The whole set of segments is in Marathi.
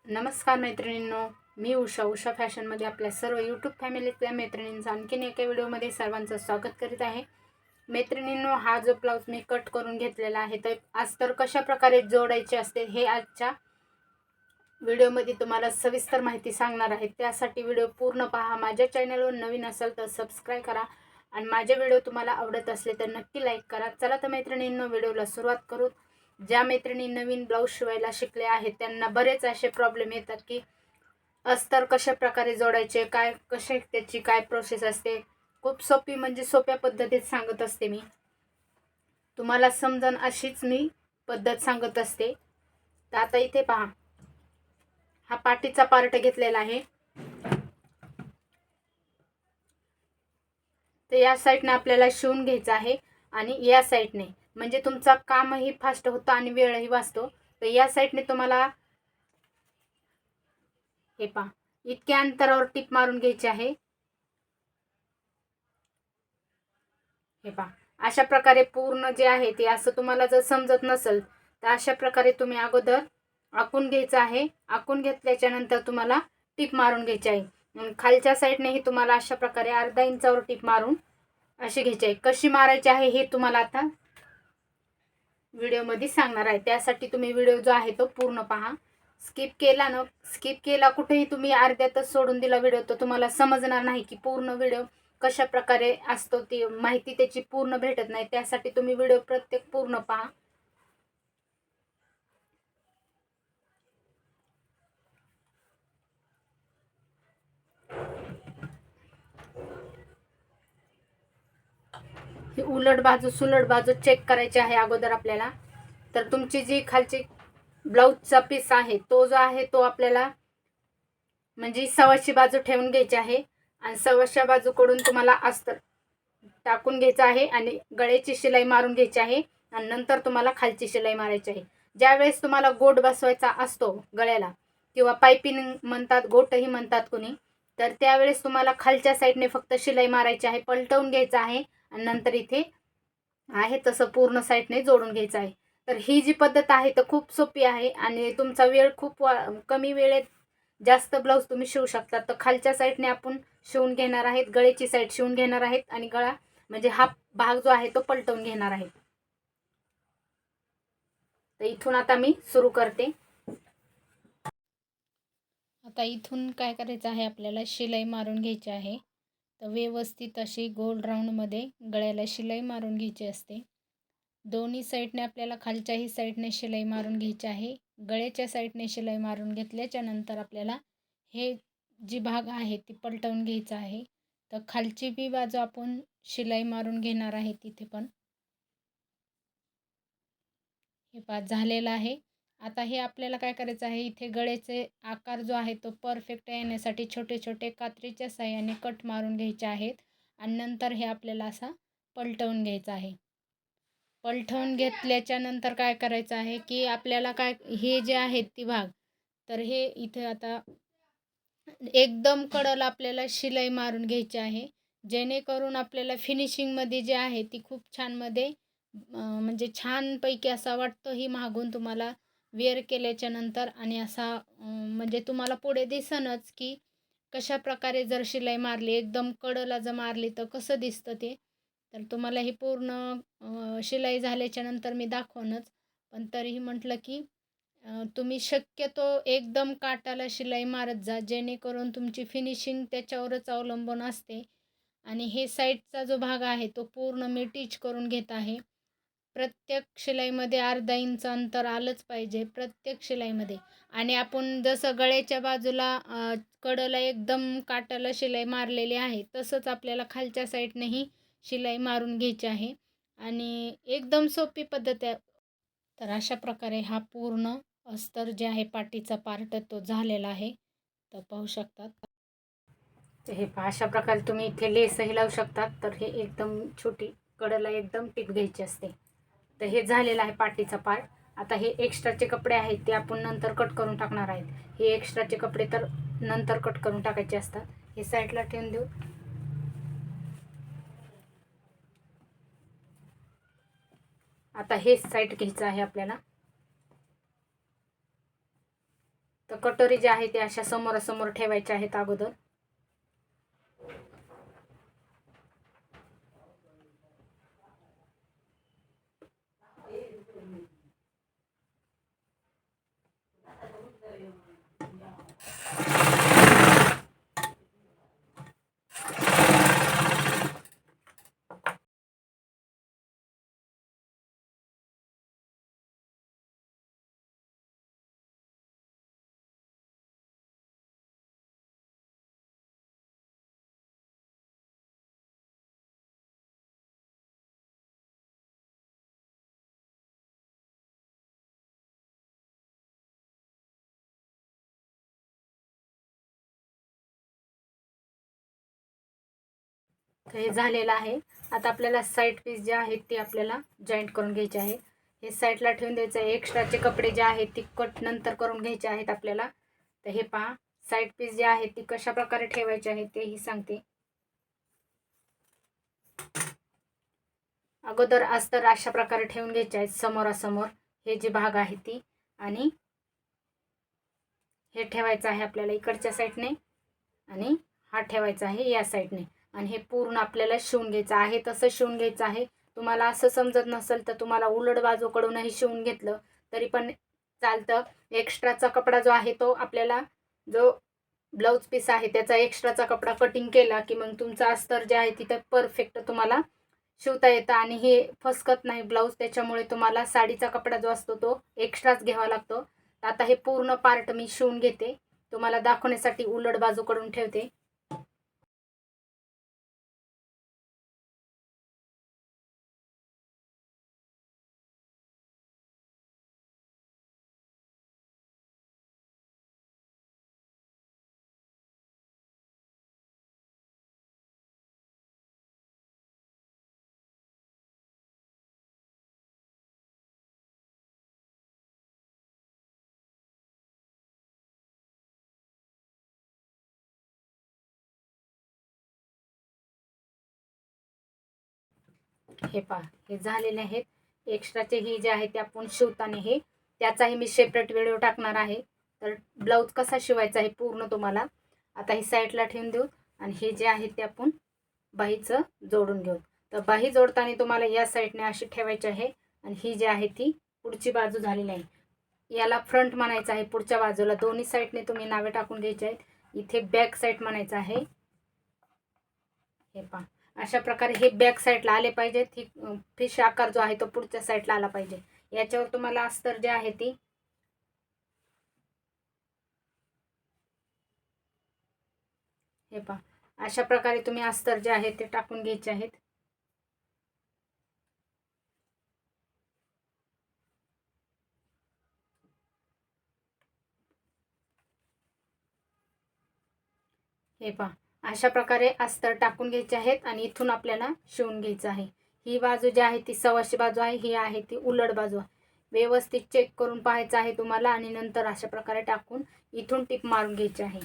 नमस्कार मैत्रिणींनो, मी उषा फॅशनमध्ये आपल्या सर्व यूट्यूब फॅमिलीतल्या मैत्रिणींचं आणखीन एका व्हिडिओमध्ये सर्वांचं स्वागत करीत आहे. मैत्रिणींनो, हा जो ब्लाऊज मी कट करून घेतलेला आहे तर अस्तर कशा प्रकारे जोडायचे असते हे आजच्या व्हिडिओमध्ये तुम्हाला सविस्तर माहिती सांगणार आहे. त्यासाठी व्हिडिओ पूर्ण पहा. माझ्या चॅनलवर नवीन असाल तर सबस्क्राईब करा आणि माझे व्हिडिओ तुम्हाला आवडत असले तर नक्की लाईक करा. चला तर मैत्रिणींनो, व्हिडिओला सुरुवात करू. ज्या मैत्रिणी नवीन ब्लाऊज शिवायला शिकले आहेत त्यांना बरेच असे प्रॉब्लेम येतात की अस्तर कशा प्रकारे जोडायचे, काय कसे त्याची काय प्रोसेस असते. खूप सोपी म्हणजे सोप्या पद्धतीत सांगत असते मी, तुम्हाला समजन अशीच मी पद्धत सांगत असते. तर आता इथे पहा, हा पाठीचा पार्ट घेतलेला आहे. तर या साईडने आपल्याला शिवून घ्यायचं आहे आणि या साईडने म्हणजे तुमचा कामही फास्ट होतं आणि वेळही वाचतो. तर या साईडने तुम्हाला हे पहा, इतक्या अंतरावर टिप मारून घ्यायची आहे. हे पहा, अशा प्रकारे पूर्ण जे आहे ते असं तुम्हाला जर समजत नसेल तर अशा प्रकारे तुम्ही अगोदर आखून घ्यायचं आहे. आखून घेतल्याच्या नंतर तुम्हाला टिप मारून घ्यायची आहे. खालच्या साईडनेही तुम्हाला अशा प्रकारे अर्धा इंचावर टिप मारून अशी घ्यायची आहे. कशी मारायची आहे हे तुम्हाला आता व्हिडिओमध्ये सांगणार आहे. त्यासाठी तुम्ही व्हिडिओ जो आहे तो पूर्ण पहा. स्किप केला कुठेही तुम्ही अर्ध्यातच सोडून दिला व्हिडिओ तर तुम्हाला समजणार नाही की पूर्ण व्हिडिओ कशा प्रकारे असतो, ती माहिती त्याची पूर्ण भेटत नाही. त्यासाठी तुम्ही व्हिडिओ प्रत्येक पूर्ण पहा. ही उलट बाजू सुलट बाजू चेक करायची आहे अगोदर आपल्याला. तर तुमची जी खालची ब्लाऊजचा पीस आहे तो जो आहे तो आपल्याला म्हणजे सव्वाची बाजू ठेवून घ्यायची आहे आणि सव्वाच्या बाजूकडून तुम्हाला अस्तर टाकून घ्यायचं आहे आणि गळ्याची शिलाई मारून घ्यायची आहे आणि नंतर तुम्हाला खालची शिलाई मारायची आहे. ज्यावेळेस तुम्हाला गोट बसवायचा असतो गळ्याला किंवा पायपिंग म्हणतात, गोटही म्हणतात कुणी, तर त्यावेळेस तुम्हाला खालच्या साईडने फक्त शिलाई मारायची आहे, पलटवून घ्यायचं आहे आणि नंतर इथे आहे तसं पूर्ण साईडने जोडून घ्यायचं आहे. तर ही जी पद्धत आहे तर खूप सोपी आहे आणि तुमचा वेळ खूप कमी वेळेत जास्त ब्लाऊज तुम्ही शिवू शकता. तर खालच्या साईडने आपण शिवून घेणार आहेत, गळ्याची साईड शिवून घेणार आहेत आणि गळा म्हणजे हा भाग जो आहे तो पलटवून घेणार आहे. तर इथून आता मी सुरू करते. आता इथून काय करायचं आहे, आपल्याला शिलाई मारून घ्यायची आहे. तर व्यवस्थित अशी गोल राऊंडमध्ये गळ्याला शिलाई मारून घ्यायची असते. दोन्ही साईडने आपल्याला खालच्याही साईडने शिलाई मारून घ्यायची आहे. गळ्याच्या साईडने शिलाई मारून घेतल्याच्या नंतर आपल्याला हे जी भाग आहे ती पलटवून घ्यायचा आहे. तर खालची बी बाजू आपण शिलाई मारून घेणार आहे. तिथे पण हे पास झालेलं आहे. आता हे आपल्याला काय करायचं आहे, इथे गळ्याचे आकार जो आहे तो परफेक्ट येण्यासाठी छोटे छोटे कात्रीच्या साहाय्याने कट मारून घ्यायचे आहेत आणि नंतर हे आपल्याला असा पलटवून घ्यायचा आहे. पलटवून घेतल्याच्या नंतर काय करायचं आहे की आपल्याला काय हे जे आहेत ती भाग, तर हे इथे आता एकदम कडेला आपल्याला शिलाई मारून घ्यायची आहे, जेणेकरून आपल्याला फिनिशिंगमध्ये जे आहे ती खूप छानमध्ये म्हणजे छानपैकी असा वाटतो ही मागून तुम्हाला वेअर केल्याच्या नंतर. आणि असा म्हणजे तुम्हाला पुढे दिसनच की कशा प्रकारे जर शिलाई मारली, एकदम कडेला जर मारली तर कसं दिसतं ते. तर तुम्हाला ही पूर्ण शिलाई झाल्याच्या नंतर मी दाखवणच, पण तरीही म्हटलं की तुम्ही शक्यतो एकदम काटाला शिलाई मारत जा, जेणेकरून तुमची फिनिशिंग त्याच्यावरच अवलंबून असते. आणि हे साईडचा जो भाग आहे तो पूर्ण मी टिच करून घेत आहे. प्रत्येक शिलाईमध्ये अर्धा इंच अंतर आलंच पाहिजे प्रत्येक शिलाईमध्ये. आणि आपण जसं गळ्याच्या बाजूला कडेला एकदम काटाला शिलाई मारलेली आहे तसंच आपल्याला खालच्या साईडनेही शिलाई मारून घ्यायची आहे आणि एकदम सोपी पद्धत आहे. तर अशा प्रकारे हा पूर्ण अस्तर जे आहे पाठीचा पार्ट तो झालेला आहे. तर पाहू शकतात. तर हे पहा, अशा प्रकारे तुम्ही इथे लेसही लावू शकतात. तर हे एकदम छोटी कडेला एकदम टिप घ्यायची असते. तर हे झालेलं आहे पाठीचा पार्ट. आता हे एक्स्ट्राचे कपडे आहेत ते आपण नंतर कट करून टाकणार आहेत. हे एक्स्ट्राचे कपडे तर नंतर कट करून टाकायचे असतात. हे साईडला ठेवून देऊ. आता हे साईड घ्यायचं आहे आपल्याला. तर तर कटोरी जे आहे ते अशा समोरासमोर ठेवायच्या आहेत अगोदर. तर हे झालेलं आहे. आता आपल्याला साईड पीस जे आहेत ते आपल्याला जॉईंट करून घ्यायचे आहे. हे साईडला ठेवून द्यायचं आहे. एक्स्ट्राचे कपडे जे आहेत ते कट नंतर करून घ्यायचे आहेत आपल्याला. तर हे पहा, साईड पीस जे आहेत ती कशा प्रकारे ठेवायचे आहे तेही सांगते. अगोदर अस्तर अशा प्रकारे ठेवून घ्यायचे आहेत समोरासमोर, हे जे भाग आहे ती, आणि हे ठेवायचं आहे आपल्याला इकडच्या साईडने आणि हा ठेवायचा आहे या साईडने. आणि हे पूर्ण आपल्याला शिवून घ्यायचं आहे. तसं शिवून घ्यायचं आहे. तुम्हाला असं समजत नसेल तर तुम्हाला उलट बाजूकडूनही शिवून घेतलं तरी पण चालतं. एक्स्ट्राचा कपडा जो आहे तो आपल्याला, जो ब्लाऊज पीस आहे त्याचा एक्स्ट्राचा कपडा कटिंग केला की मग तुमचं अस्तर जे आहे तिथं परफेक्ट तुम्हाला शिवता येतं आणि हे फसकत नाही ब्लाऊज. त्याच्यामुळे तुम्हाला साडीचा कपडा जो असतो तो एक्स्ट्राच घ्यावा लागतो. आता हे पूर्ण पार्ट मी शिवून घेते, तुम्हाला दाखवण्यासाठी उलट बाजूकडून ठेवते. हे पहा, हे झालेले आहेत. एक्स्ट्राचे हे जे आहे ते आपण शिवताना हे त्याचाही मी सेपरेट व्हिडिओ टाकणार आहे. तर ब्लाऊज कसा शिवायचा आहे पूर्ण तुम्हाला. आता हे साईडला ठेवून देऊ आणि हे जे आहे ते आपण बाहीचं जोडून घेऊ. तर बाही जोडताना तुम्हाला या साईडने अशी ठेवायची आहे आणि ही जी आहे ती पुढची बाजू झालेली आहे. याला फ्रंट म्हणायचं आहे. पुढच्या बाजूला दोन्ही साईडने तुम्ही नावे टाकून घ्यायचे आहेत. इथे बॅक साईड म्हणायचं आहे. हे पहा, अशा प्रकारे हे बॅक साईडला आले पाहिजेत. ही फिश आकार जो आहे तो पुढच्या साईडला आला पाहिजे. याच्यावर तुम्हाला अस्तर जे आहे ती हे पहा, अशा प्रकारे तुम्ही अस्तर जे आहे ते टाकून घ्यायचे आहेत. हे पहा, अशा प्रकारे अस्तर टाकून घ्यायचे आहेत आणि इथून आपल्याला शिवून घ्यायचं आहे. ही बाजू जी आहे ती सव्वाशी बाजू आहे, ही आहे ती उलट बाजू आहे. व्यवस्थित चेक करून पाहायचं आहे तुम्हाला आणि नंतर अशा प्रकारे टाकून इथून टिप मारून घ्यायची आहे.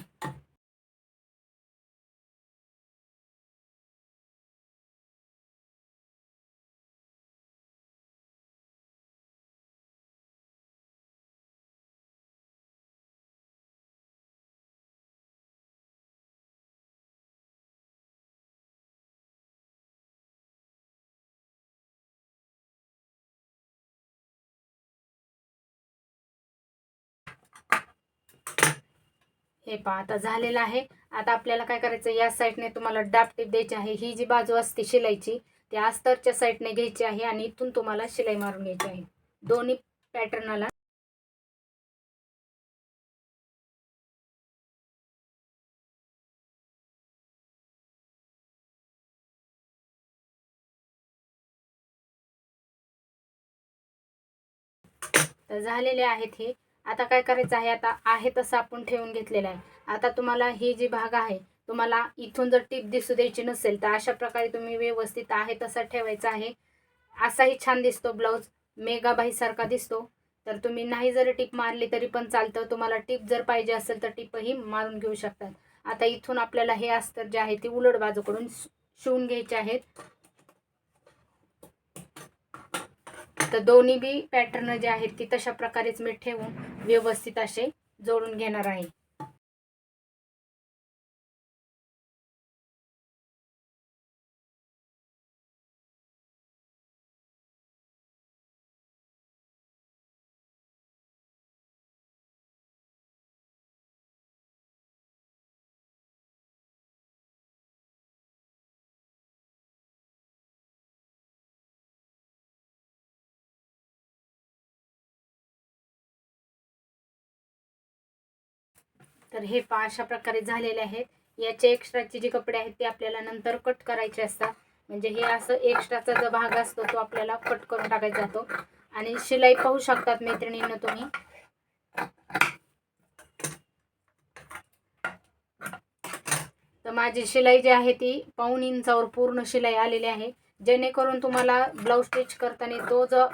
हे पहा, आता झालेलं आहे. आता आपल्याला काय करायचं, या साईडने तुम्हाला डाप टिप द्यायची आहे. ही जी बाजू असते शिलाईची ती अस्तरच्या साईडने घ्यायची आहे आणि इथून तुम्हाला शिलाई मारून घ्यायची आहे दोन्ही पॅटर्नला. तर झालेले आहेत हे. आता काय करायचं आहे, आता आहे तसं आपण ठेवून घेतलेलं आहे. आता तुम्हाला ही जी भाग आहे, तुम्हाला इथून जर टीप दिसू द्यायची नसेल तर अशा प्रकारे तुम्ही व्यवस्थित आहे तसा ठेवायचा आहे. असाही छान दिसतो ब्लाऊज, मेगाबाईसारखा दिसतो. तर तुम्ही नाही जरी टीप मारली तरी पण चालतं. तुम्हाला टीप जर पाहिजे असेल तर टीपही मारून घेऊ शकतात. आता इथून आपल्याला हे अस्तर जे आहे ते उलट बाजूकडून शिवून घ्यायचे आहेत. तर दोन्ही बी पॅटर्न जे आहेत ती तशा प्रकारेच मी ठेवून व्यवस्थित असे जोडून घेणार आहे. तर हे पहा अशा प्रकारे झालेले आहेत. याचे एक्स्ट्राचे जे कपडे आहेत ते आपल्याला नंतर कट करायचे असतात. म्हणजे हे असं एक्स्ट्राचा जो भाग असतो तो आपल्याला कट करून टाकायचा जातो. आणि शिलाई पाहू शकतात मैत्रिणींनो तुम्ही. तर माझी शिलाई जी आहे ती 1.5 इंचावर पूर्ण शिलाई आलेली आहे. जेणेकरून तुम्हाला ब्लाऊज स्टिच करताना तो जो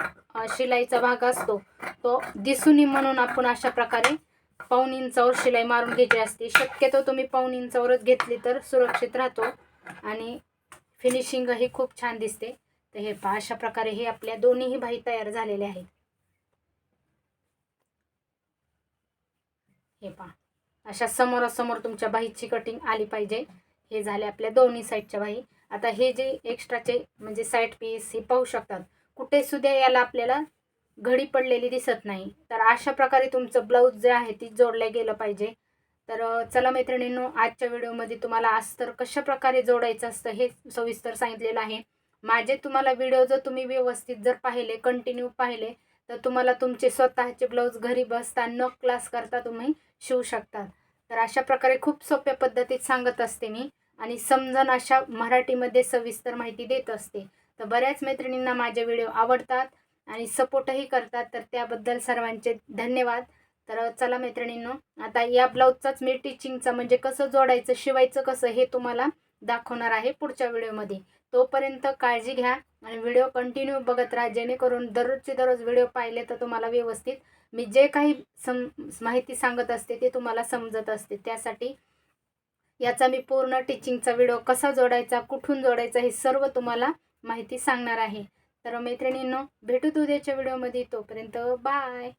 शिलाईचा भाग असतो तो दिसू नये म्हणून आपण अशा प्रकारे 1.5 इंचावर शिलाई मारून घ्यायची असते. शक्यतो तुम्ही 1.5 इंचावरच घेतली तर सुरक्षित राहतो आणि फिनिशिंगही खूप छान दिसते. तर हे पहा अशा प्रकारे हे आपल्या दोन्हीही बाही तयार झालेले आहेत. हे पहा अशा समोरासमोर तुमच्या बाहीची कटिंग आली पाहिजे. हे झाले आपल्या दोन्ही साईडच्या बाही. आता हे जे एक्स्ट्राचे म्हणजे साईड पीस हे पाहू शकतात कुठे सुद्धा याला आपल्याला घडी पडलेली दिसत नाही. तर अशा प्रकारे तुमचं ब्लाऊज जे आहे ती जोडलं गेलं पाहिजे. तर चला मैत्रिणींनो, आजच्या व्हिडिओमध्ये तुम्हाला अस्तर कशा प्रकारे जोडायचं असतं हे सविस्तर सांगितलेलं आहे. माझे तुम्हाला व्हिडिओ जर तुम्ही व्यवस्थित जर पाहिले, कंटिन्यू पाहिले, तर तुम्हाला तुमचे स्वतःचे ब्लाऊज घरी बसता न क्लास करता तुम्ही शिवू शकता. तर अशा प्रकारे खूप सोप्या पद्धतीत सांगत असते मी आणि समजून अशा मराठीमध्ये सविस्तर माहिती देत असते. तर बऱ्याच मैत्रिणींना माझे व्हिडिओ आवडतात आणि सपोर्टही करतात. तर त्याबद्दल सर्वांचे धन्यवाद. तर चला मैत्रिणींनो, आता या ब्लाऊजचाच मी टिचिंगचं म्हणजे कसं जोडायचं, शिवायचं कसं हे तुम्हाला दाखवणार आहे पुढच्या व्हिडिओमध्ये. तोपर्यंत काळजी घ्या आणि व्हिडिओ कंटिन्यू बघत राहा. जेणेकरून दररोजचे दररोज व्हिडिओ पाहिले तर तुम्हाला व्यवस्थित मी जे काही माहिती सांगत असते ते तुम्हाला समजत असते. त्यासाठी याचा मी पूर्ण टिचिंगचा व्हिडिओ कसा जोडायचा, कुठून जोडायचा हे सर्व तुम्हाला माहिती सांगणार आहे. तर मैत्रिणींनो, भेटू उद्याच्या व्हिडिओमध्ये. तोपर्यंत बाय.